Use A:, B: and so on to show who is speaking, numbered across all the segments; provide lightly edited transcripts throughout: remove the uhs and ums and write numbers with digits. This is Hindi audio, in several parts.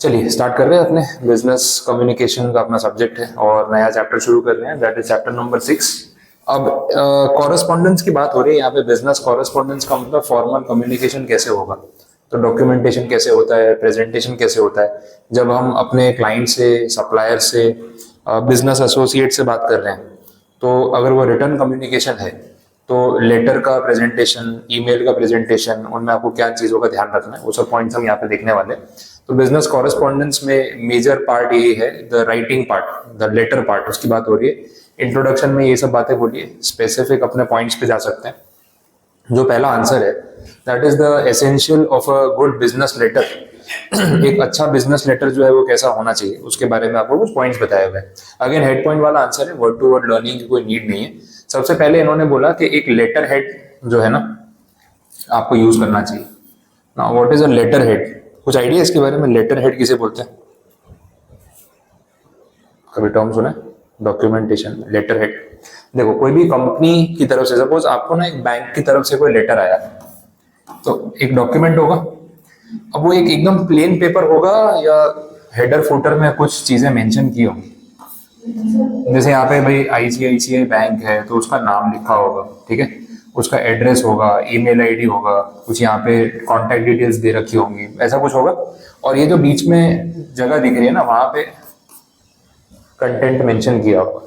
A: चलिए स्टार्ट कर रहे हैं अपने बिजनेस कम्युनिकेशन का अपना सब्जेक्ट है और नया चैप्टर शुरू कर रहे हैं, दैट इज चैप्टर नंबर 6। अब कॉरेस्पॉन्डेंस की बात हो रही है यहाँ पे। बिजनेस कॉरेस्पॉन्डेंस का मतलब फॉर्मल कम्युनिकेशन कैसे होगा, तो डॉक्यूमेंटेशन कैसे होता है, प्रेजेंटेशन कैसे होता है जब हम अपने क्लाइंट से, सप्लायर से, बिजनेस एसोसिएट से बात कर रहे हैं। तो अगर वो रिटर्न कम्युनिकेशन है तो लेटर का प्रेजेंटेशन, ईमेल का प्रेजेंटेशन, उनमें आपको क्या चीज़ों का ध्यान रखना है, वो सब पॉइंट्स हम यहाँ पे देखने वाले हैं। तो बिजनेस कॉरेस्पॉन्डेंस में मेजर पार्ट यही है, the writing part, the letter part, उसकी बात हो रही है। इंट्रोडक्शन में ये सब बातें बोलिए, स्पेसिफिक अपने पॉइंट्स पे जा सकते हैं। जो पहला आंसर है that is the essential of a good business letter. एक अच्छा बिजनेस लेटर जो है वो कैसा होना चाहिए, उसके बारे में आपको कुछ पॉइंट्स बताए हुए हैं। अगेन हेड पॉइंट वाला आंसर है, वर्ड टू वर्ड लर्निंग की कोई नीड नहीं है। सबसे पहले इन्होंने बोला कि एक लेटर हेड जो है ना आपको यूज करना चाहिए। Now what is a letter head, कुछ आइडिया इसके बारे में? लेटर हेड किसे बोलते हैं? कभी टर्म सुना है? Documentation, letter head. देखो कोई भी कंपनी की तरफ से, सपोज आपको ना एक बैंक की तरफ से कोई लेटर आया, तो एक डॉक्यूमेंट होगा। अब वो एक एकदम प्लेन पेपर होगा या हेडर फुटर में कुछ चीजें मेंशन की होंगी। जैसे यहाँ पे भाई आईसीआईसीआई बैंक है तो उसका नाम लिखा होगा, ठीक है, उसका एड्रेस होगा, ईमेल आईडी होगा, कुछ यहाँ पे कांटेक्ट डिटेल्स दे रखी होंगी, ऐसा कुछ होगा। और ये जो बीच में जगह दिख रही है ना, वहां पे कंटेंट मेंशन किया होगा।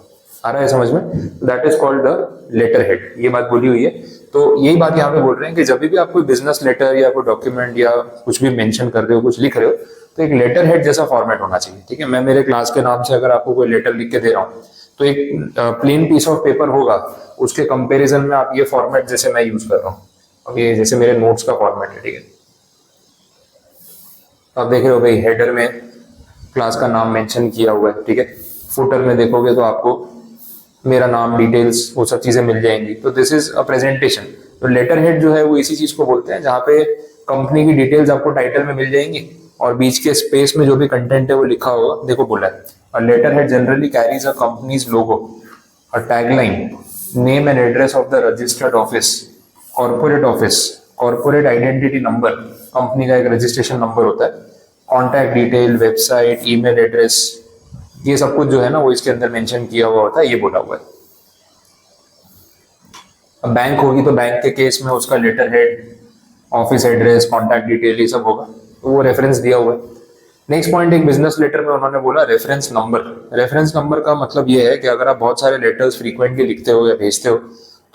A: आ रहा है समझ में? That is called the letter head. ये बात बोली हुई है। तो यही बात यहाँ पे बोल रहे हैं कि जब भी आप कोई बिजनेस लेटर या कोई डॉक्यूमेंट या कुछ भी मेंशन कर रहे हो, कुछ लिख रहे हो, तो एक लेटर हेड जैसा फॉर्मेट होना चाहिए। ठीक है, मैं मेरे क्लास के नाम से अगर आपको कोई लेटर लिख के दे रहा हूँ तो एक प्लेन पीस ऑफ पेपर होगा, उसके कंपेरिजन में आप ये फॉर्मेट जैसे मैं यूज कर रहा हूँ, अब ये जैसे मेरे नोट्स का फॉर्मेट है, ठीक है, आप देख रहे हो भाई हेडर में क्लास का नाम मेंशन किया हुआ है, ठीक है, फुटर में देखोगे तो आपको मेरा नाम, डिटेल्स, वो सब चीजें मिल जाएंगी। तो दिस इज अ प्रेजेंटेशन। तो लेटर हेड जो है वो इसी चीज को बोलते हैं, जहाँ पे कंपनी की डिटेल्स आपको टाइटल में मिल जाएंगी और बीच के स्पेस में जो भी कंटेंट है वो लिखा होगा। देखो बोला है, a letter head generally carries a company's logo, a tagline, name and address of the registered office, office, corporate identity number, company का एक रजिस्ट्रेशन नंबर होता है, contact detail, website, email address, ये सब कुछ जो है ना वो इसके अंदर मेंशन किया हुआ होता है, ये बोला हुआ है। अब बैंक होगी तो बैंक के केस में उसका letter head, office address, contact detail, ये सब होगा, तो वो रेफरेंस दिया हुआ है। नेक्स्ट पॉइंट, एक बिजनेस लेटर में उन्होंने बोला रेफरेंस नंबर। रेफरेंस नंबर का मतलब ये है कि अगर आप बहुत सारे लेटर्स फ्रीक्वेंटली लिखते हो या भेजते हो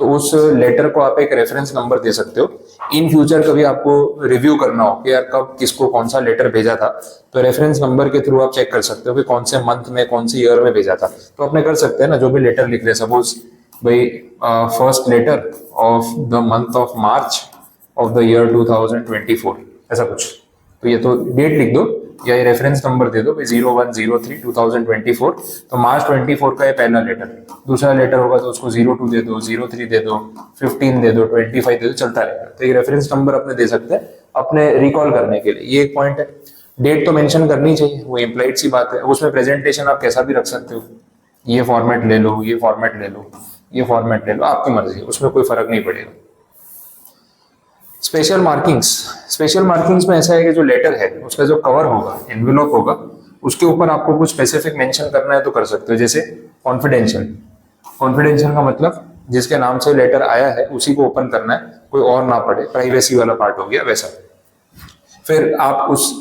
A: तो उस लेटर को आप एक रेफरेंस नंबर दे सकते हो। इन फ्यूचर कभी आपको रिव्यू करना हो कि यार कब किसको कौन सा लेटर भेजा था, तो रेफरेंस नंबर के थ्रू आप चेक कर सकते हो कि कौन से मंथ में, कौन से ईयर में भेजा था। तो अपने कर सकते हैं ना, जो भी लेटर लिख रहे हैं, सपोज भाई first letter of the month of March of the year 2024, ऐसा कुछ, तो ये तो डेट लिख दो या ये रेफरेंस नंबर दे दो 0103/2024। तो मार्च 24 का ये पहला लेटर। दूसरा लेटर होगा तो उसको 02 दे दो, 03 दे दो, 15 दे दो, 25 दे दो, चलता रहेगा। तो ये रेफरेंस नंबर अपने दे सकते हैं अपने रिकॉल करने के लिए, ये एक पॉइंट है। डेट तो मेंशन करनी चाहिए, वो इम्प्लाइड सी बात है। उसमें प्रेजेंटेशन आप कैसा भी रख सकते हो, ये फॉर्मेट ले लो, ये फॉर्मेट ले लो, ये फॉर्मेट ले लो, आपकी मर्जी, उसमें कोई फर्क नहीं पड़ेगा। स्पेशल मार्किंग्स, स्पेशल मार्किंग्स में ऐसा है कि जो लेटर है उसका जो कवर होगा, एनवेलप होगा, उसके ऊपर आपको कुछ स्पेसिफिक मेंशन करना है तो कर सकते हो। जैसे कॉन्फिडेंशियल, कॉन्फिडेंशियल का मतलब जिसके नाम से लेटर आया है उसी को ओपन करना है, कोई और ना पढ़े, प्राइवेसी वाला पार्ट हो गया वैसा। फिर आप उस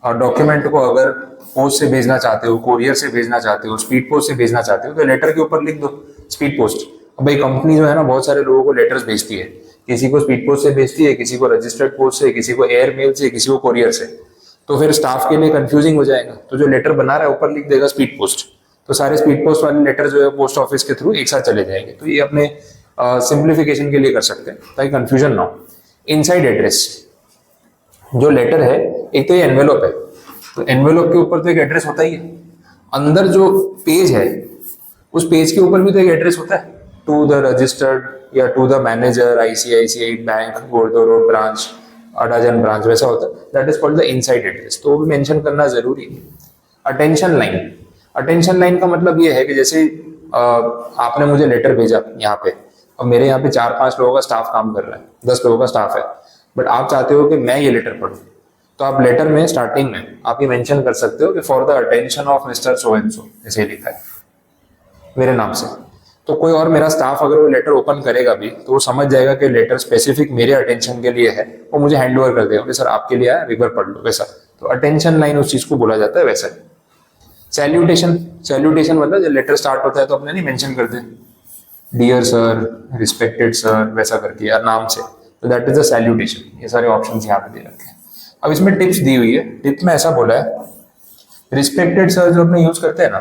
A: डॉक्यूमेंट को अगर पोस्ट से भेजना चाहते हो, कोरियर से भेजना चाहते हो, स्पीड पोस्ट से भेजना चाहते हो, तो लेटर के ऊपर लिख दो स्पीड पोस्ट। अब भाई कंपनी जो है ना बहुत सारे लोगों को लेटर्स भेजती है, किसी को स्पीड पोस्ट से भेजती है, किसी को रजिस्टर्ड पोस्ट से, किसी को एयर मेल से, किसी को कोरियर से। तो फिर स्टाफ के लिए कंफ्यूजिंग हो जाएगा, तो जो लेटर बना रहा है ऊपर लिख देगा स्पीड पोस्ट, तो सारे स्पीड पोस्ट वाले लेटर जो है पोस्ट ऑफिस के थ्रू एक साथ चले जाएंगे। तो ये अपने सिंप्लीफिकेशन के लिए कर सकते हैं ताकि कंफ्यूजन ना हो। इनसाइड एड्रेस, जो लेटर है, एक तो ये एनवेलप है, तो एनवेलप के ऊपर तो एक एड्रेस होता ही है। अंदर जो पेज है उस पेज के ऊपर भी तो एक एड्रेस होता है, टू द रजिस्टर्ड या to the manager, ICICI bank, गोरदो रोड ब्रांच, अडाजन ब्रांच, वैसा होता है। That is called the inside address, तो वो भी मेंशन करना जरूरी है। अटेंशन लाइन, अटेंशन लाइन का मतलब ये है कि जैसे आपने मुझे लेटर भेजा यहाँ पे, अब मेरे यहाँ पे 4-5 लोगों का स्टाफ काम कर रहा है, 10 लोगों का स्टाफ है, बट आप चाहते हो कि मैं ये लेटर पढूं, तो आप लेटर में स्टार्टिंग में आप ये मेंशन कर सकते हो कि for the attention of mister so and so, ऐसे लिखा है मेरे नाम से। तो कोई और मेरा स्टाफ अगर वो लेटर ओपन करेगा भी तो वो समझ जाएगा कि लेटर स्पेसिफिक मेरे अटेंशन के लिए है, वो मुझे हैंड ओवर कर देगा कि सर आपके लिए आया, एक बार पढ़ लो, वैसा। तो अटेंशन लाइन उस चीज को बोला जाता है वैसा। सैल्यूटेशन, सैल्यूटेशन मतलब जब लेटर स्टार्ट होता है तो अपने नहीं मेंशन करते डियर सर, रिस्पेक्टेड सर, वैसा करके या नाम से, तो दैट इज द सैल्यूटेशन। ये सारे ऑप्शंस यहाँ पे दे रखे हैं। अब इसमें टिप्स दी हुई है। टिप में ऐसा बोला है रिस्पेक्टेड सर जो अपने यूज करते हैं ना,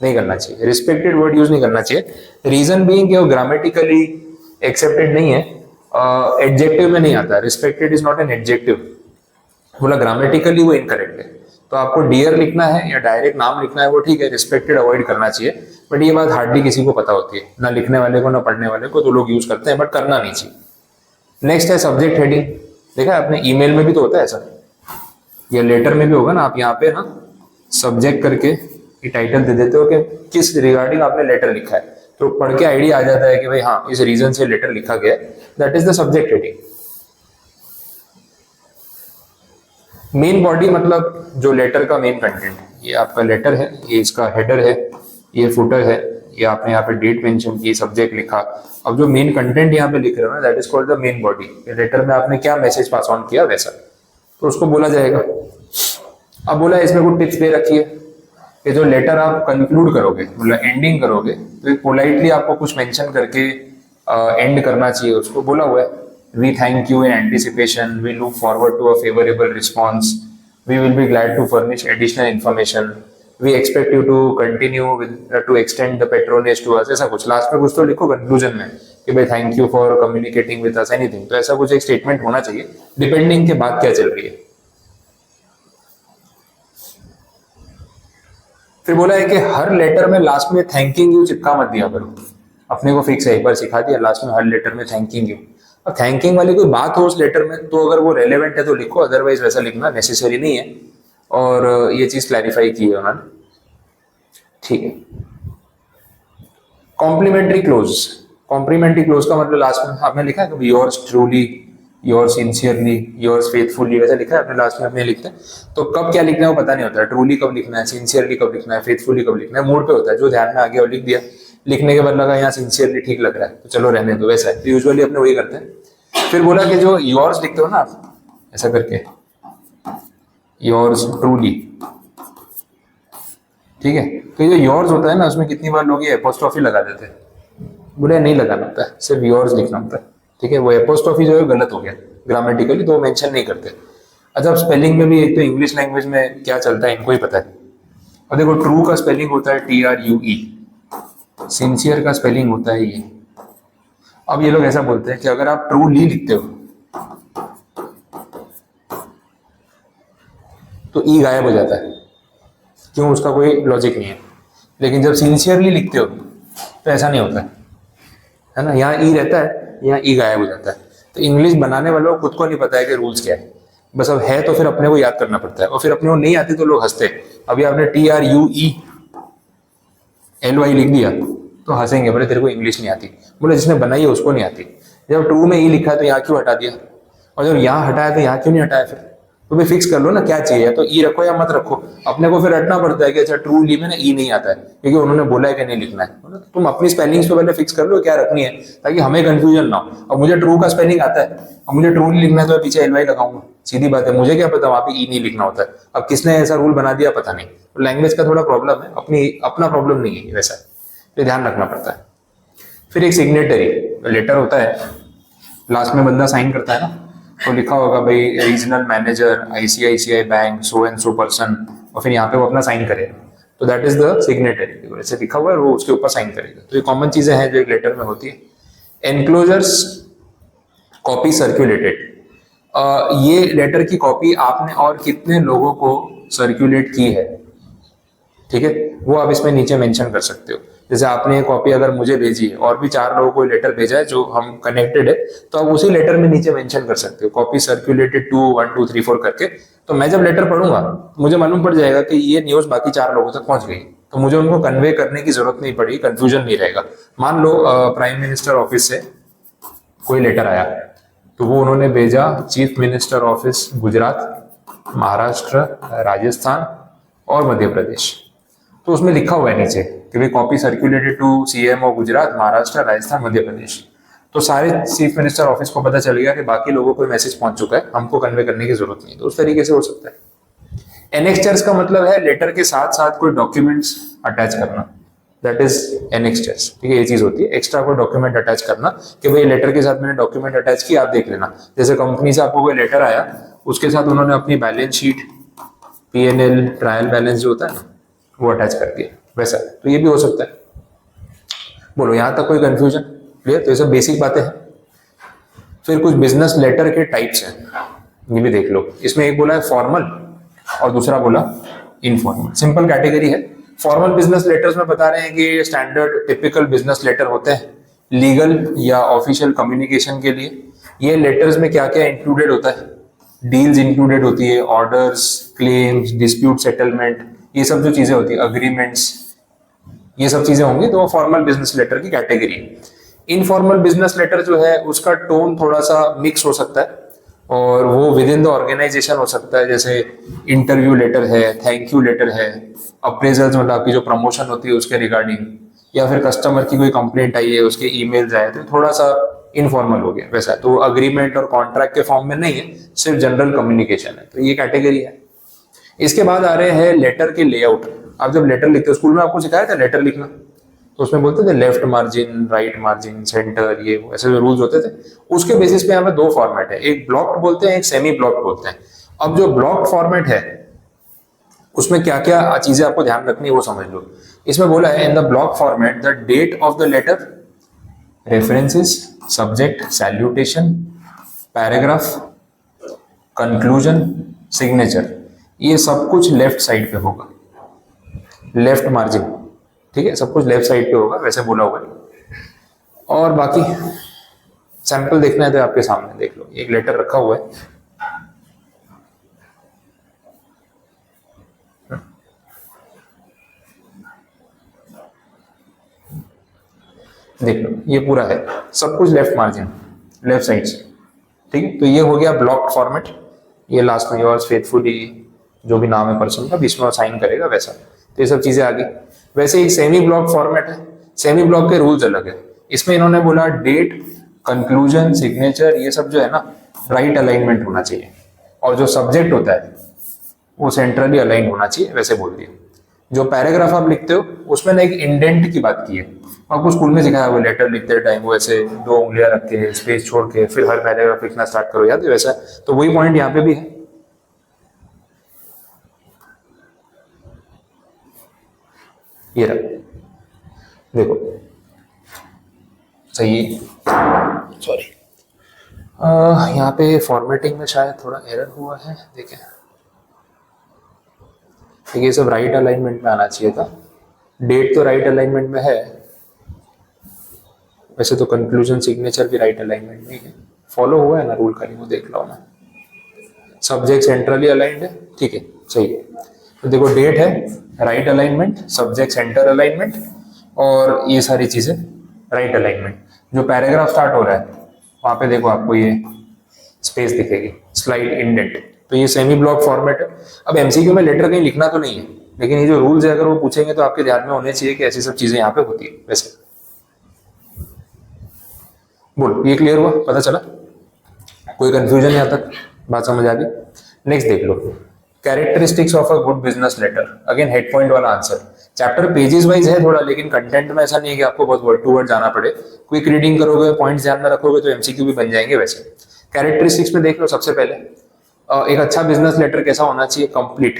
A: नहीं करना चाहिए, रिस्पेक्टेड वर्ड यूज नहीं करना चाहिए। रीजन बीइंग कि वो ग्रामेटिकली एक्सेप्टेड नहीं है, एडजेक्टिव में नहीं आता। Respected is not an adjective, बोला ग्रामेटिकली वो इनकरेक्ट है। तो आपको डियर लिखना है या डायरेक्ट नाम लिखना है वो ठीक है, रिस्पेक्टेड अवॉइड करना चाहिए। बट ये बात हार्डली किसी को पता होती है, ना लिखने वाले को ना पढ़ने वाले को, तो लोग यूज करते हैं बट करना नहीं चाहिए। नेक्स्ट है सब्जेक्ट हेडिंग। देखा है आपने ईमेल में भी तो होता है ऐसा, या लेटर में भी होगा ना, आप यहाँ पे ना सब्जेक्ट करके टाइटल दे देते हो कि किस रिगार्डिंग आपने लेटर लिखा है, तो पढ़ के आइडिया आ जाता है कि भाई हाँ इस रीजन से लेटर लिखा गया, that is the subject heading. Main body मतलब जो लेटर का मेन कंटेंट, ये आपका लेटर है, ये इसका हेडर है, ये फुटर है, ये आपने यहाँ पे डेट मेंशन की, सब्जेक्ट लिखा। अब जो मेन कंटेंट यहाँ पे लिख रहे हो ना, that is called the main body. Letter में आपने क्या मैसेज पास ऑन किया वैसा, तो उसको बोला जाएगा। अब बोला इसमें कुछ टिप्स दे रखी है कि जो लेटर आप कंक्लूड करोगे, मतलब एंडिंग करोगे, तो पोलाइटली आपको कुछ मेंशन करके एंड करना चाहिए उसको। बोला हुआ है we thank you in anticipation, we look forward to a favourable response, we will be glad to furnish additional information, we expect you to continue to extend the patronage to us, ऐसा कुछ लास्ट में कुछ तो लिखो कंक्लूजन में कि भाई thank you for communicating with us, anything. तो ऐसा कुछ एक स्टेटमेंट होना चाहिए डिपेंडिंग के बाद क्या चल रही है। फिर बोला है कि हर लेटर में लास्ट में थैंकिंग यू चिपका मत दिया करो। अपने को फिक्स है, एक बार सिखा दिया, लास्ट में हर लेटर में थैंकिंग यू। अब थैंकिंग वाली कोई बात हो उस लेटर में तो अगर वो रेलेवेंट है तो लिखो, अदरवाइज वैसा लिखना नेसेसरी नहीं है। और ये चीज क्लैरिफाई की है उन्होंने, ठीक है। कॉम्प्लीमेंट्री क्लोज, कॉम्प्लीमेंट्री क्लोज का मतलब लास्ट में आपने लिखा है कि yours truly, yours sincerely, yours faithfully, वैसा लिखा है आपने लास्ट में, अपने लिखते हैं। तो कब क्या लिखना है वो पता नहीं होता है, ट्रूली कब लिखना है, सिंसियरली कब लिखना है, फेथफुली कब लिखना है, मूड पे होता है। जो ध्यान में आ गया वो लिख दिया, लिखने के बाद लगा यहाँ सिंसियरली ठीक लग रहा है तो चलो रहने दो, वैसा है। तो यूजुअली अपने वही करते हैं। फिर बोला कि जो योर्स लिखते हो ना आप ऐसा करके, योर्स ट्रूली, ठीक है। तो ये जो योर्स होता है ना, उसमें कितनी बार लोग ये एपोस्ट्रोफी लगा देते हैं, बुरा नहीं लगाना होता है, सिर्फ योर्स लिखना होता है, ठीक है। वो एपोस्ट्रोफी जो है गलत हो गया ग्रामेटिकली, तो वो मेंशन नहीं करते। अच्छा, स्पेलिंग में भी एक तो इंग्लिश लैंग्वेज में क्या चलता है इनको ही पता है। और देखो ट्रू का स्पेलिंग होता है TRUE, सिंसियर का स्पेलिंग होता है ये। अब ये लोग ऐसा बोलते हैं कि अगर आप ट्रूली लिखते हो तो ई गायब हो जाता है, क्यों, उसका कोई लॉजिक नहीं है। लेकिन जब सिंसियरली लिखते हो तो ऐसा नहीं होता है ना, यहाँ ई रहता है, यहाँ ई गायब हो जाता है। तो इंग्लिश बनाने वालों को खुद को नहीं पता है कि रूल्स क्या है, बस अब है तो फिर अपने को याद करना पड़ता है, और फिर अपने को नहीं आती तो लोग हंसते हैं। अभी आपने TRUELY लिख दिया तो हंसेंगे, बोले तेरे को इंग्लिश नहीं आती, बोले जिसने बनाई है उसको नहीं आती। जब ट्रू में ई लिखा है तो यहाँ क्यों हटा दिया, और जब यहाँ हटाया तो यहाँ क्यों नहीं हटाया। फिर तो भी फिक्स कर लो ना क्या चाहिए, तो ई रखो या मत रखो। अपने को फिर रटना पड़ता है कि अच्छा ट्रूली में ना ई नहीं आता है क्योंकि उन्होंने बोला है कि नहीं लिखना है। तुम अपनी स्पेलिंग्स पे पहले फिक्स कर लो क्या रखनी है, ताकि हमें कंफ्यूजन ना हो। अब मुझे ट्रू का स्पेलिंग आता है, अब मुझे ट्रूली लिखना है तो पीछे LY लगाऊंगा, सीधी बात है। मुझे क्या पता वहां पे ई नहीं लिखना होता है, अब किसने ऐसा रूल बना दिया पता नहीं। तो लैंग्वेज का थोड़ा प्रॉब्लम है, अपना प्रॉब्लम नहीं है वैसा, तो ध्यान रखना पड़ता है। फिर एक सिग्नेटरी लेटर होता है, लास्ट में बंदा साइन करता है ना, तो लिखा होगा भाई regional manager ICICI bank so and so person, और फिर यहाँ पे वो अपना साइन करेगा, तो दैट इज द सिग्नेटरी। ऐसे लिखा हुआ है, वो उसके ऊपर साइन करेगा। तो ये कॉमन चीजें हैं जो एक लेटर में होती है। एनक्लोजर्स, कॉपी सर्कुलेटेड, ये लेटर की कॉपी आपने और कितने लोगों को सर्कुलेट की है, ठीक है, वो आप इसमें नीचे मेंशन कर सकते हो। जैसे आपने ये कॉपी अगर मुझे भेजी है और भी 4 लोगों को लेटर भेजा है जो हम कनेक्टेड है, तो आप उसी लेटर में नीचे मेंशन कर सकते हो कॉपी सर्कुलेटेड टू 1 2 3 4 करके। तो मैं जब लेटर पढ़ूंगा मुझे मालूम पड़ जाएगा कि ये न्यूज बाकी 4 लोगों तक पहुंच गई, तो मुझे उनको कन्वे करने की जरूरत नहीं पड़ी, कंफ्यूजन नहीं रहेगा। मान लो प्राइम मिनिस्टर ऑफिस से कोई लेटर आया, तो वो उन्होंने भेजा chief minister office Gujarat, Maharashtra, Rajasthan और मध्य प्रदेश। तो उसमें लिखा हुआ है नीचे कि भाई copy circulated to CMO Gujarat, Maharashtra, Rajasthan, Madhya Pradesh. तो सारे चीफ मिनिस्टर ऑफिस को पता चल गया कि बाकी लोगों को मैसेज पहुंच चुका है, हमको कन्वे करने की जरूरत नहीं। तो उस तरीके से हो सकता है। एनेक्स्चर्स का मतलब है लेटर के साथ साथ कोई डॉक्यूमेंट्स अटैच करना, दैट इज एनेक्स्चर्स। ठीक है, ये चीज होती है एक्स्ट्रा कोई डॉक्यूमेंट अटैच करना कि भाई लेटर के साथ मैंने डॉक्यूमेंट अटैच किया, आप देख लेना। जैसे कंपनी से आपको कोई लेटर आया, उसके साथ उन्होंने अपनी balance sheet, PNL, trial balance जो होता है ना, वो अटैच कर दिया, वैसा। तो ये भी हो सकता है। बोलो यहां तक कोई कंफ्यूजन? क्लियर? तो ये सब बेसिक बातें हैं। फिर कुछ बिजनेस लेटर के टाइप्स हैं, ये भी देख लो। इसमें एक बोला है फॉर्मल और दूसरा बोला इनफॉर्मल। सिंपल कैटेगरी है। फॉर्मल बिजनेस लेटर्स में बता रहे हैं कि स्टैंडर्ड टिपिकल बिजनेस लेटर होते हैं लीगल या ऑफिशियल कम्युनिकेशन के लिए। ये लेटर्स में क्या क्या इंक्लूडेड होता है? डील्स इंक्लूडेड होती है, ऑर्डर्स, क्लेम्स, डिस्प्यूट सेटलमेंट, ये सब जो चीजें होती है, अग्रीमेंट्स, ये सब चीजें होंगी। तो वो फॉर्मल बिजनेस लेटर की कैटेगरी है। इनफॉर्मल बिजनेस लेटर जो है उसका टोन थोड़ा सा मिक्स हो सकता है और वो विद इन द ऑर्गेनाइजेशन हो सकता है। जैसे इंटरव्यू लेटर है, थैंक यू लेटर है, अप्रेजल्स मतलब आपकी जो प्रमोशन होती है उसके रिगार्डिंग, या फिर कस्टमर की कोई कंप्लेंट आई है उसके ईमेल्स आए, तो थोड़ा सा इनफॉर्मल हो गया वैसा। तो अग्रीमेंट और कॉन्ट्रैक्ट के फॉर्म में नहीं है, सिर्फ जनरल कम्युनिकेशन है। तो ये कैटेगरी है। इसके बाद आ रहे हैं लेटर के लेआउट। आप जब लेटर लिखते हो, स्कूल में आपको सिखाया था लेटर लिखना, तो उसमें बोलते थे left margin, right margin, centre, ये ऐसे जो रूल्स होते थे। उसके बेसिस पे यहाँ पे दो फॉर्मेट है, एक ब्लॉक्ड बोलते हैं, एक सेमी ब्लॉक्ड बोलते हैं। अब जो ब्लॉक्ड फॉर्मेट है उसमें क्या क्या चीजें आपको ध्यान रखनी है वो समझ लो। इसमें बोला है in the block format the date of the letter, references, subject, salutation, paragraph, conclusion, signature, ये सब कुछ लेफ्ट साइड पे होगा, लेफ्ट मार्जिन। ठीक है, सब कुछ लेफ्ट साइड पे होगा, वैसे बोला हुआ है। और बाकी सैंपल देखना है तो आपके सामने देख लो। एक लेटर रखा हुआ है, देख लो, ये पूरा है, सब कुछ लेफ्ट मार्जिन, लेफ्ट साइड से। ठीक है, तो ये हो गया ब्लॉक फॉर्मेट। ये लास्ट में योर्स फेथफुली, जो भी नाम है पर्सन का, बीच में साइन करेगा वैसा। तो ये सब चीजें आ गई। वैसे ही सेमी ब्लॉक फॉर्मेट है। सेमी ब्लॉक के रूल्स अलग है। इसमें इन्होंने बोला डेट, कंक्लूजन, सिग्नेचर, ये सब जो है ना राइट अलाइनमेंट होना चाहिए, और जो सब्जेक्ट होता है वो सेंट्रली अलाइन होना चाहिए, वैसे बोल दिया। जो पैराग्राफ आप लिखते हो उसमें ना एक इंडेंट की बात की है, आपको स्कूल में सिखाया हुआ लेटर लिखते टाइम, वो ऐसे दो उंगलियां रख के स्पेस छोड़ के फिर हर पैराग्राफ लिखना स्टार्ट करो, याद है वैसा। तो वही पॉइंट यहाँ पे भी है। ये रहा, देखो सही। सॉरी, यहाँ पे फॉर्मेटिंग में शायद थोड़ा एरर हुआ है, देखें। ये सब राइट अलाइनमेंट में आना चाहिए था। डेट तो राइट अलाइनमेंट में है, वैसे तो कंक्लूजन, सिग्नेचर भी राइट अलाइनमेंट में है। फॉलो हुआ है ना रूल, खाली वो देख लो ना। सब्जेक्ट सेंट्रली अलाइंड है, ठीक है, सही है। तो देखो डेट है right alignment, subject centre alignment, और ये सारी चीजें राइट अलाइनमेंट। जो पैराग्राफ स्टार्ट हो रहा है वहां पे देखो आपको ये स्पेस दिखेगी, स्लाइड इंडेंट। तो ये सेमी ब्लॉक फॉर्मेट है। अब एमसीक्यू में लेटर कहीं लिखना तो नहीं है, लेकिन ये जो रूल्स है अगर वो पूछेंगे तो आपके ध्यान में होने चाहिए कि ऐसी सब चीजें यहाँ पे होती है। वैसे बोलो, ये क्लियर हुआ, पता चला? कोई कंफ्यूजन यहाँ तक? बात समझ आ गई? नेक्स्ट देख लो, characteristics of a good business letter. Again head point वाला आंसर। चैप्टर पेजेस वाइज है थोड़ा, लेकिन कंटेंट में ऐसा नहीं है कि आपको बहुत वर्ड टू वर्ड जाना पड़े। क्विक रीडिंग करोगे, पॉइंट्स ध्यान में रखोगे तो एमसीक्यू भी बन जाएंगे। वैसे कैरेक्टरिस्टिक्स में देख लो, सबसे पहले एक अच्छा बिजनेस लेटर कैसा होना चाहिए? कंप्लीट।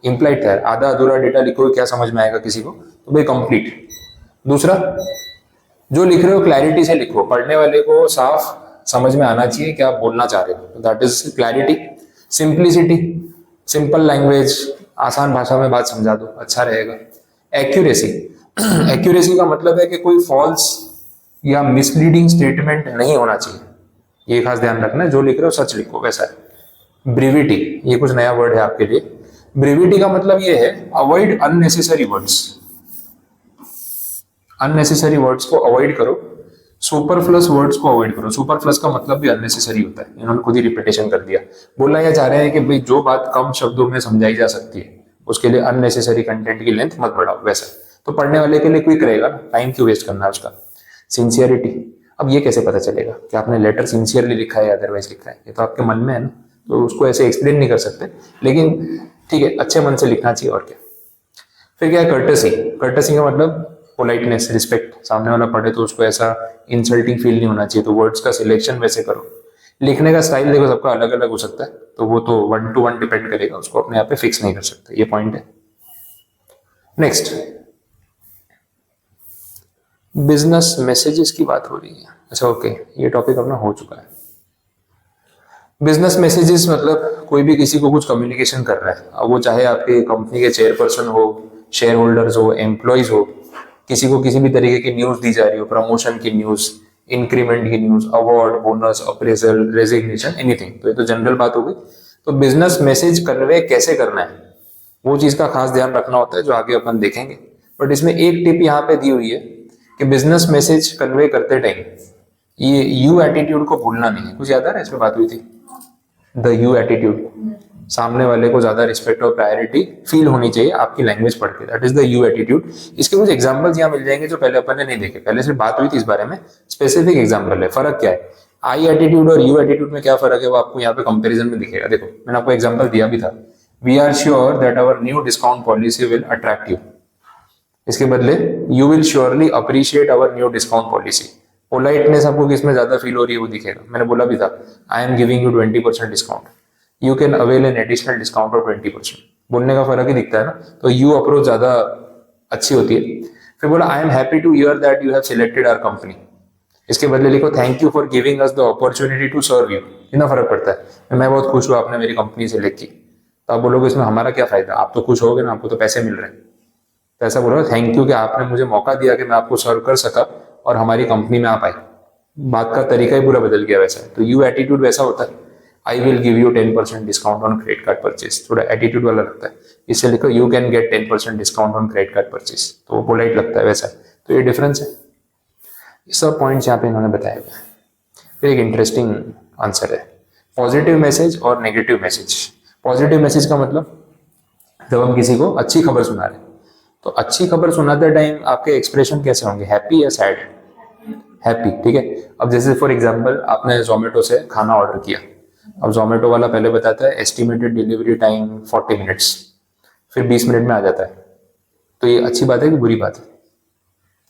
A: इंप्लाइड है, आधा अधूरा डेटा लिखोगे क्या समझ में आएगा किसी को? तो भाई कंप्लीट। दूसरा, जो लिख रहे हो क्लैरिटी से लिखो, पढ़ने वाले को साफ समझ में आना चाहिए क्या आप बोलना चाह रहे हो, that is clarity. Simplicity, simple language, आसान भाषा में बात समझा दो, अच्छा रहेगा। एक्यूरेसी, एक्यूरेसी का मतलब है कि कोई फॉल्स या मिसलीडिंग स्टेटमेंट नहीं होना चाहिए, ये खास ध्यान रखना है। जो लिख रहे हो सच लिखो, वैसा है। ब्रीविटी, ये कुछ नया वर्ड है आपके लिए। ब्रीविटी का मतलब ये है avoid unnecessary words, unnecessary words को अवॉइड करो। सुपरफ्लस वर्ड्स को अवॉइड करो। सुपरफ्लस का मतलब भी अननेसेसरी होता है, इन्होंने खुद ही रिपीटेशन कर दिया। बोलना क्या चाह रहे हैं कि भाई जो बात कम शब्दों में समझाई जा सकती है उसके लिए अननेसेसरी कंटेंट की लेंथ मत बढ़ाओ। वैसा तो पढ़ने वाले के लिए क्विक रहेगा ना, टाइम क्यों वेस्ट करना है उसका। सिंसियरिटी, अब ये कैसे पता चलेगा कि आपने लेटर सिंसियरली लिखा है या अदरवाइज लिखा है, ये तो आपके मन में है ना, तो उसको ऐसे एक्सप्लेन नहीं कर सकते, लेकिन ठीक है अच्छे मन से लिखना चाहिए और क्या। फिर क्या है कर्टसी। कर्टसी का मतलब पोलाइटनेस, रिस्पेक्ट। सामने वाला पढ़े तो उसको ऐसा इंसल्टिंग फील नहीं होना चाहिए, तो वर्ड्स का सिलेक्शन वैसे करो। लिखने का स्टाइल देखो सबका अलग अलग हो सकता है, तो वो तो 1 to 1 डिपेंड करेगा, उसको अपने आप पे फिक्स नहीं कर सकते, ये पॉइंट है। नेक्स्ट, बिजनेस मैसेजेस की बात हो रही है। अच्छा ओके, ये टॉपिक अपना हो चुका है। बिजनेस मैसेजेस मतलब कोई भी किसी को कुछ कम्युनिकेशन कर रहा है, अब वो चाहे आपके कंपनी के चेयरपर्सन हो, शेयर होल्डर्स हो, एम्प्लॉयज हो, किसी को किसी भी तरीके की न्यूज दी जा रही हो, प्रमोशन की न्यूज, इंक्रीमेंट की news, award, bonus, appraisal, resignation, anything, तो ये तो जनरल बात हो गई। तो बिजनेस मैसेज कन्वे कैसे करना है वो चीज का खास ध्यान रखना होता है, जो आगे अपन देखेंगे। बट इसमें एक टिप यहाँ पे दी हुई है कि बिजनेस मैसेज कन्वे करते टाइम ये यू एटीट्यूड को भूलना नहीं है। कुछ याद आ रहा है, इसमें बात हुई थी द यू एटीट्यूड। सामने वाले को ज्यादा रिस्पेक्ट और प्रायोरिटी फील होनी चाहिए आपकी लैंग्वेज पढ़ के, that is the you attitude. इसके कुछ एग्जांपल्स यहाँ मिल जाएंगे जो पहले अपन ने नहीं देखे, पहले सिर्फ बात हुई थी इस बारे में, स्पेसिफिक एग्जांपल है। फर्क क्या है, आई एटीट्यूड और यू एटीट्यूड में क्या फर्क है वो आपको यहाँ पे कंपैरिजन में दिखेगा। देखो मैंने आपको एग्जांपल दिया भी था, we are sure that our new discount policy will attract you. इसके बदले you will surely appreciate our new discount policy. Politeness आपको किसमें ज्यादा फील हो रही है वो दिखेगा। मैंने बोला भी था I am giving you 20% discount, you can avail an additional discount of 20%। बोलने का फर्क ही दिखता है ना, तो यू अप्रोच ज्यादा अच्छी होती है। फिर बोला I am happy to hear that you have selected our company. इसके बदले लिखो thank you for giving us the opportunity to serve you. कितना फर्क पड़ता है, मैं बहुत खुश हूँ आपने मेरी कंपनी सेलेक्ट की, तो आप बोलोगे इसमें हमारा क्या फायदा, आप तो खुश होगे ना, आपको तो पैसे मिल रहे हैं। तो ऐसा बोलो थैंक यू कि आपने मुझे मौका दिया कि मैं आपको सर्व कर सका और हमारी कंपनी में आप आए। बात का तरीका ही पूरा बदल गया वैसा है। तो यू एटीट्यूड वैसा होता है, I will give you 10% discount on credit card purchase, थोड़ा एटीट्यूड वाला लगता है। इससे लिखो you can get 10% discount on credit card purchase, तो वो पोलाइट लगता है वैसा। तो ये डिफरेंस है, ये सब पॉइंट्स यहाँ पे इन्होंने बताया हुआ है। फिर एक इंटरेस्टिंग आंसर है, पॉजिटिव मैसेज और नेगेटिव मैसेज। पॉजिटिव मैसेज का मतलब जब हम किसी को अच्छी खबर सुना रहे हैं, तो अच्छी खबर सुनाते टाइम आपके एक्सप्रेशन कैसे होंगे, हैप्पी या सैड। हैप्पी, ठीक है। अब जैसे फॉर एग्जांपल आपने जोमेटो से खाना ऑर्डर किया, अब जोमेटो वाला पहले बताता है एस्टिमेटेड डिलीवरी टाइम 40 मिनट्स, फिर 20 मिनट में आ जाता है। तो ये अच्छी बात है कि बुरी बात है?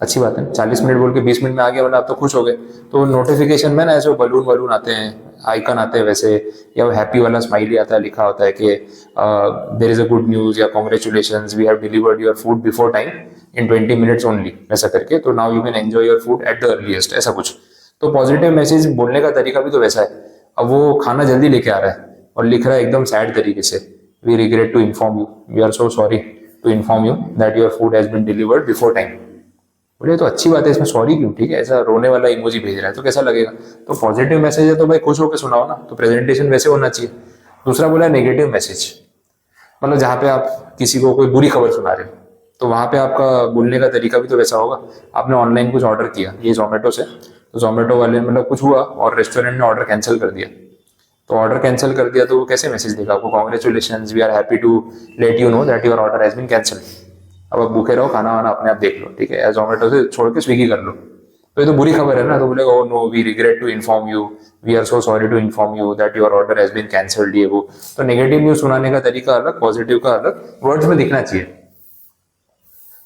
A: अच्छी बात है। 40 मिनट बोल के 20 मिनट में आ गया मतलब आप तो खुश हो गए। तो नोटिफिकेशन में ना ऐसे बलून वलून आते हैं, आइकन आते हैं वैसे, या वो हैप्पी वाला स्माइली आता है, लिखा होता है कि there is a good news या congratulations we have delivered your food before time in 20 minutes only, ऐसा करके, तो now you can enjoy your food at the earliest, ऐसा कुछ। तो पॉजिटिव मैसेज बोलने का तरीका भी तो वैसा है। अब वो खाना जल्दी लेके आ रहा है और लिख रहा है एकदम सैड तरीके से, we regret to inform you, we are so sorry to inform you that your food has been delivered before time. बोले तो अच्छी बात है, इसमें सॉरी क्यों, ठीक है, ऐसा रोने वाला इमोजी भेज रहा है तो कैसा लगेगा। तो पॉजिटिव मैसेज है तो भाई खुश होकर सुनाओ ना, तो प्रेजेंटेशन वैसे होना चाहिए। दूसरा बोला नेगेटिव मैसेज, मतलब जहाँ पे आप किसी को कोई बुरी खबर सुना रहे हो, तो वहां पे आपका बोलने का तरीका भी तो वैसा होगा। आपने ऑनलाइन कुछ ऑर्डर किया ये जोमेटो से, तो जोमेटो वाले मतलब कुछ हुआ और रेस्टोरेंट ने ऑर्डर कैंसिल कर दिया, तो ऑर्डर कैंसिल कर दिया तो वो कैसे मैसेज देगा आपको, congratulations we are happy to let you know that your order has been cancel. अब आप भूखे रहो, खाना वाना अपने आप देख लो, ठीक है, जोमेटो से छोड़ के स्विगी कर लो, तो ये तो बुरी खबर है ना। तो बोलेगा oh no we regret to inform you, we are so sorry to inform you that your order has been cancelled, ये वो। तो नेगेटिव न्यूज सुनाने का तरीका अलग, पॉजिटिव का अलग, वर्ड्स में दिखना चाहिए।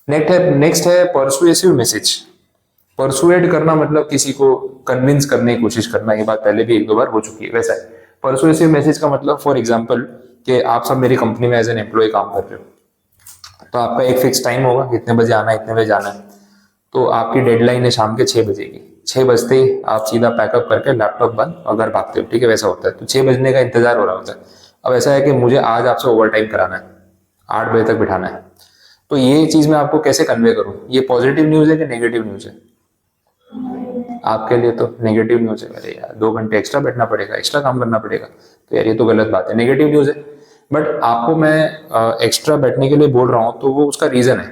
A: नेक्स्ट है परसुएसिव मैसेज। परसुएड करना मतलब किसी को कन्विंस करने की कोशिश करना, ये बात पहले भी 1-2 बार हो चुकी है। वैसा है परसुएसिव मैसेज का मतलब, फॉर एग्जांपल कि आप सब मेरी कंपनी में एज एन एम्प्लॉय काम कर रहे हो, तो आपका एक फिक्स टाइम होगा, इतने बजे आना है, इतने बजे जाना है। तो आपकी डेडलाइन है शाम के 6 बजे की, 6 बजते ही आप सीधा पैकअप करके लैपटॉप बंद और घर भागते हो, ठीक है, वैसा होता है। तो 6 बजने का इंतजार हो रहा होता है। अब ऐसा है कि मुझे आज आपसे ओवर टाइम कराना है, 8 बजे तक बिठाना है, तो ये चीज मैं आपको कैसे कन्वे करूं, ये पॉजिटिव न्यूज है कि नेगेटिव न्यूज है? आपके लिए तो नेगेटिव न्यूज है, अरे यार 2 घंटे एक्स्ट्रा बैठना पड़ेगा, एक्स्ट्रा काम करना पड़ेगा, तो यार ये तो गलत बात है, नेगेटिव न्यूज है। बट आपको मैं एक्स्ट्रा बैठने के लिए बोल रहा हूँ तो वो उसका रीजन है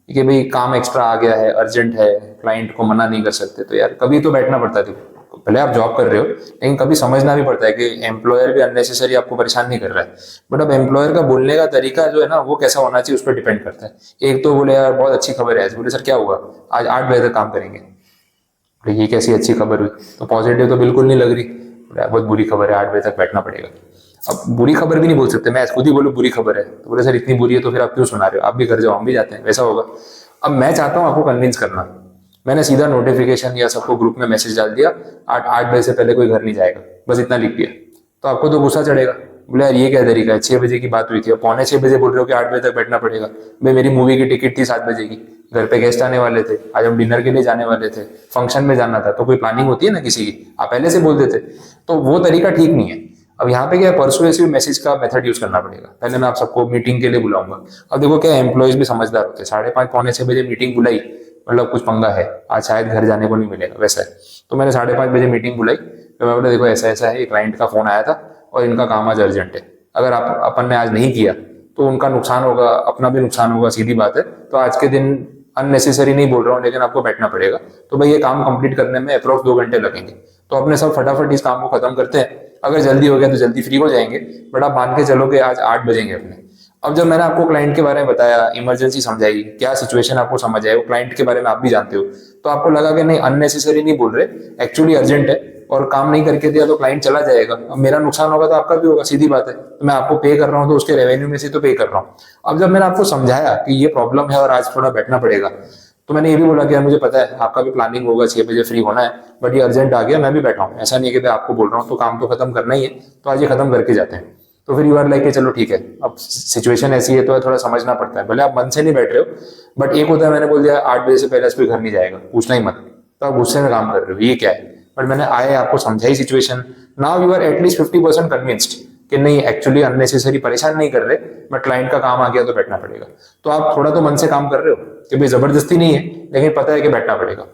A: कि भाई काम एक्स्ट्रा आ गया है, अर्जेंट है, क्लाइंट को मना नहीं कर सकते, तो यार कभी तो बैठना पड़ता है। भले आप जॉब कर रहे हो लेकिन कभी समझना भी पड़ता है कि एम्प्लॉयर भी अननेसेसरी आपको परेशान नहीं कर रहा है। बट अब एम्प्लॉयर का बोलने का तरीका जो है ना वो कैसा होना चाहिए उस पर डिपेंड करता है। एक तो बोले यार बहुत अच्छी खबर है, बोले सर क्या हुआ, आज 8 बजे तक काम करेंगे। बोले ये कैसी अच्छी खबर हुई, तो पॉजिटिव तो बिल्कुल नहीं लग रही। बोले बहुत बुरी खबर है, 8 बजे तक बैठना पड़ेगा। अब बुरी खबर भी नहीं बोल सकते, मैं खुद ही बोलूँ बुरी खबर है, तो बोले सर इतनी बुरी है तो फिर आप क्यों सुना रहे हो, आप भी घर जाओ हम भी जाते हैं, वैसा होगा। अब मैं चाहता हूँ आपको कन्विंस करना, मैंने सीधा नोटिफिकेशन या सबको ग्रुप में मैसेज डाल दिया, 8 बजे से पहले कोई घर नहीं जाएगा, बस इतना लिख दिया। तो आपको तो गुस्सा चढ़ेगा, बोले यार ये क्या तरीका है, 6 बजे की बात हुई थी, अब पौने 6 बजे बोल रहे हो कि 8 बजे तक बैठना पड़ेगा। भाई मेरी मूवी की टिकट थी 7 बजे की, घर पे गेस्ट आने वाले थे, आज हम डिनर के लिए जाने वाले थे, फंक्शन में जाना था, तो कोई प्लानिंग होती है ना किसी की, आप पहले से बोल देते। तो वो तरीका ठीक नहीं है। अब यहाँ पे क्या परसुएसिव मैसेज का मेथड यूज करना पड़ेगा। पहले मैं आप सबको मीटिंग के लिए बुलाऊंगा। अब देखो क्या एम्प्लॉयज भी समझदार होते हैं, 5:30 पौने 6 बजे मीटिंग बुलाई, मतलब कुछ पंगा है, आज शायद घर जाने को नहीं मिलेगा, वैसा है। तो मैंने 5:30 बजे मीटिंग बुलाई, तो मैं बोला देखो ऐसा ऐसा है, क्लाइंट का फोन आया था और इनका काम आज अर्जेंट है, अगर आप अपन ने आज नहीं किया तो उनका नुकसान होगा, अपना भी नुकसान होगा, सीधी बात है। तो आज के दिन अननेसेसरी नहीं बोल रहा हूँ लेकिन आपको बैठना पड़ेगा। तो भाई ये काम कंप्लीट करने में अप्रोक्स 2 घंटे लगेंगे, तो अपने सब फटाफट इस काम को खत्म करते हैं। अगर जल्दी हो गया तो जल्दी फ्री हो जाएंगे, बट आप मान के चलो कि आज 8 बजेंगे अपने। अब जब मैंने आपको क्लाइंट के बारे में बताया, इमरजेंसी समझाई, क्या सिचुएशन आपको समझ आए, वो क्लाइंट के बारे में आप भी जानते हो, तो आपको लगा कि नहीं अननेसेसरी नहीं बोल रहे, एक्चुअली अर्जेंट है और काम नहीं करके दिया तो क्लाइंट चला जाएगा, अब मेरा नुकसान होगा तो आपका भी होगा, सीधी बात है। तो मैं आपको पे कर रहा हूँ तो उसके रेवेन्यू में से तो पे कर रहा हूँ। अब जब मैंने आपको समझाया कि ये प्रॉब्लम है और आज थोड़ा बैठना पड़ेगा, तो मैंने ये भी बोला कि यार मुझे पता है आपका भी प्लानिंग होगा 6 बजे फ्री होना है, बट ये अर्जेंट आ गया, मैं भी बैठा हूँ, ऐसा नहीं है कि मैं आपको बोल रहा हूँ, तो काम तो खत्म करना ही है, तो आज ये खत्म करके जाते हैं। तो फिर यू आर लाइक चलो ठीक है, अब सिचुएशन ऐसी है तो थोड़ा समझना पड़ता है, भले आप मन से नहीं बैठ रहे हो, बट एक होता है मैंने बोल दिया 8 बजे से पहले कोई घर नहीं जाएगा, पूछना ही मत, तो आप गुस्से में काम कर रहे हो, ये क्या है। बट मैंने आए आपको समझाई situation, now you are at least 50% convinced कि नहीं एक्चुअली अननेसेसरी परेशान नहीं कर रहे, बट क्लाइंट का काम आ गया तो बैठना पड़ेगा। तो आप थोड़ा तो मन से काम कर रहे हो कि भाई जबरदस्ती नहीं है लेकिन पता है कि बैठना पड़ेगा।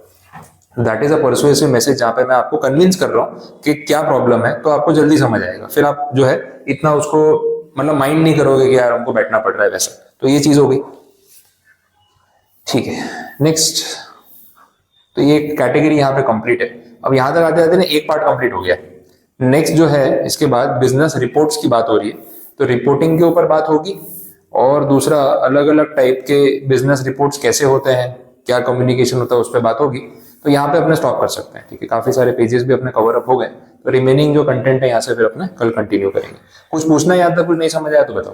A: That is a persuasive message, जहां पे मैं आपको कन्विंस कर रहा हूँ कि क्या प्रॉब्लम है, तो आपको जल्दी समझ आएगा, फिर आप जो है इतना उसको मतलब माइंड नहीं करोगे कि यार हमको बैठना पड़ रहा है वैसा। तो ये चीज हो गई, ठीक है। नेक्स्ट, तो ये कैटेगरी यहाँ पे कंप्लीट है। अब यहाँ तक आते आते ना एक पार्ट कंप्लीट हो गया। नेक्स्ट जो है इसके बाद बिजनेस रिपोर्ट्स की बात हो रही है, तो रिपोर्टिंग के ऊपर बात होगी, और दूसरा अलग अलग टाइप के बिजनेस रिपोर्ट्स कैसे होते हैं, क्या कम्युनिकेशन होता है, उस पर बात होगी। तो यहाँ पे अपने स्टॉप कर सकते हैं, ठीक है। काफी सारे पेजेस भी अपने कवर अप हो गए, तो रिमेनिंग जो कंटेंट है यहाँ से फिर अपने कल कंटिन्यू करेंगे। कुछ पूछना है, यहाँ तक कुछ नहीं समझ आया तो बताओ।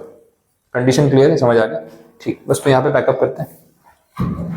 A: कंडीशन क्लियर है, समझ आ गया, ठीक, बस तो यहाँ पे पैकअप करते हैं।